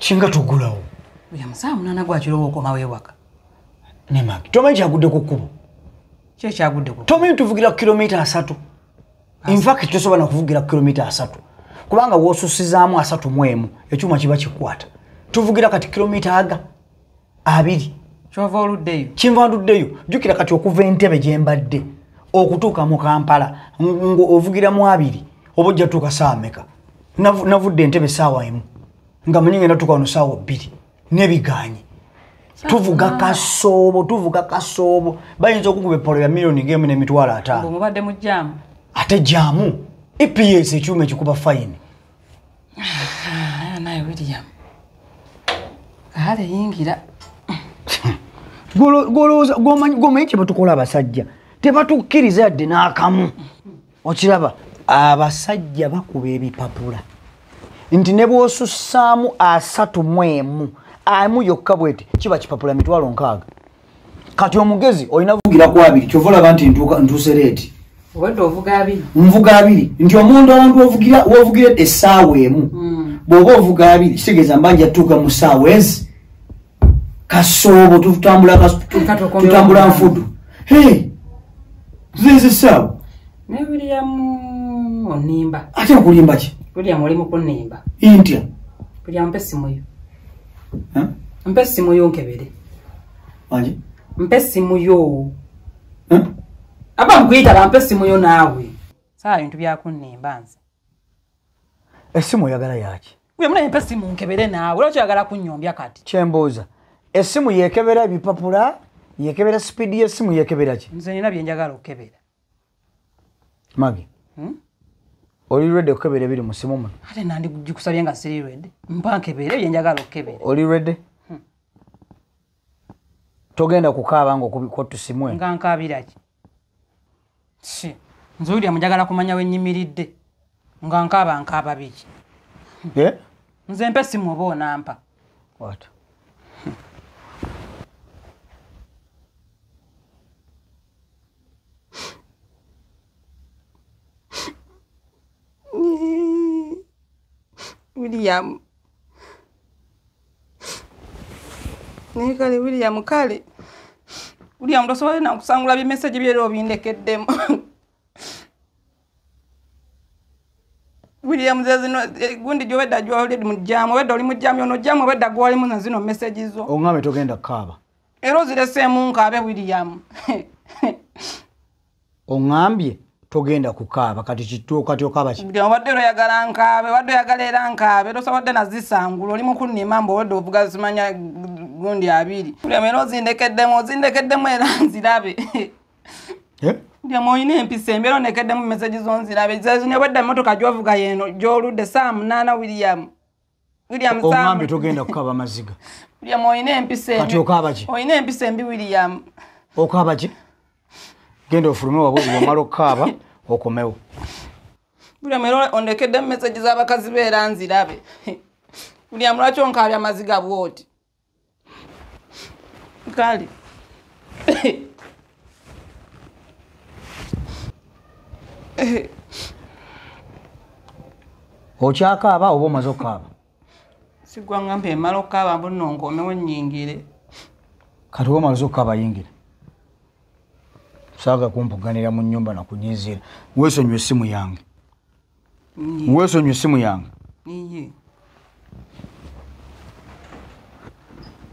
Chinga tugulawo. William Sam nana gwa kiro okoma wewaka. Ne magi. Tomanyi kyagudde ku kkubo. Kye kyagudde ku. Tomanyi tuvugira kilomita 3. In fact tosobola kuvugira kilomita 3. Kubanga wosusizaamu 3 mwemu ekyuma kiba kikwata. Tuvugira kati kilomita 2. Chova oluddeyo. Kimva nduddeyo. Jukira kati okuva Entebbe gye mbadde okutuuka mu Kampala ngo ovugira mu 2 obojja tuuka saa meka. Navudde Entebbe saawa emu. Nga manyinga natuuka wano saawa 2 n'ebigaanyi. Tuvuga kasoobo bayinza okukuba epolo ya milioni ng'emu n'emitwalo 5. Mubadde mu jaamu. Ate jaamu EPS ekyuma ekikuba fine. Naye William. Kale yingira. Gomanyi kye batukola abasajja tebatukkiriza yadde n'akamu. Okiraba abasajja bakuba ebipapula nti ne bw'osussaamu 3 mwemu amu yokka bwete kiba kipapula mitwalo 6. Kati omugezi olina vugira ku 2 kyova olaba nti ntuuse leeti. Obadde ovuga 2. Nvuga 2 nti omuntu abantu wovugira essaawa emu. Bw'oba ovuga 2 kitegeeza mbanja tuuka mu ssaawa ezi. Kasoobo tutambula nfudu. Zizi ssaawa. Ne William onimba. Ate okulimba ki? William oli mu kunimba. Intya. William mpesi muyo. Mpesi muyo nkebere. Wanje? Mpesi muyo. Aba mkwita ba mpesi muyo naawe. Saa bintu bya kunimba nze. Essimu oyagala yaki? Uye muna mpesi mu nkebere naawe. Lwaki oyagala kunnyombya kati? Kyembooza. Essimu yekebera ebipapula, yekebera speed y'essimu yekebera ki? Nze nina bye njagala okebera. Magi. Oli ready okebera ebiri mu simu muno? Ate nandi gikusabye nga siri ready. Mpa nkebere bye njagala okebera. Oli ready? Togenda kukaaba ngo kubikotu simwe. Nga nkaabira ki? Si. Nze William njagala kumanya we nnyimiridde. Nga nkaaba biki? Nze mpe simu oba onampa. What? William. Nikale William kale. William tosobola na kusangula bi message byero bindekeddemu. William zazino gundi jo wedda jo already mu jam wedda oli mu jam yono jam wedda gwali mu zino messages zo. Ongame togenda kaba. Ero zile semu nkabe William. Ongambye togenda kukaba kati kituo kati okaba ki. William wadde yagala nkabe wadde yagala era nkabe tosa wadde nazisangulo oli mu kunima mbo wadde ovuga simanya gundi 2. William ero zindekeddemu era nzirabe. William oyine empisa embero nekeddemu messages onzirabe zazine wadde motoka jovuga yeno joludde Sam nana William. William Sam. Ongambye togenda kukaba maziga. William oyine empisa kati okaba ki. Oyine empisa embi William. Okaba ki? Genda ofulume wabwe omalo kaba okomewo. William ero ondekeddemu messages abakazi beera nzirabe. William lwaki onkabya maziga bwoti. Kali. Okyakaaba oba omaze okukaaba? Sigwanga mpe mala okukaaba mbuno nkomewo nnyingire. Kati omaze okukaaba yingire. Saaga kumpuganira mu nnyumba na kunyizira. Weesonyiwe essimu yange. Weesonyiwe essimu yange. Iye.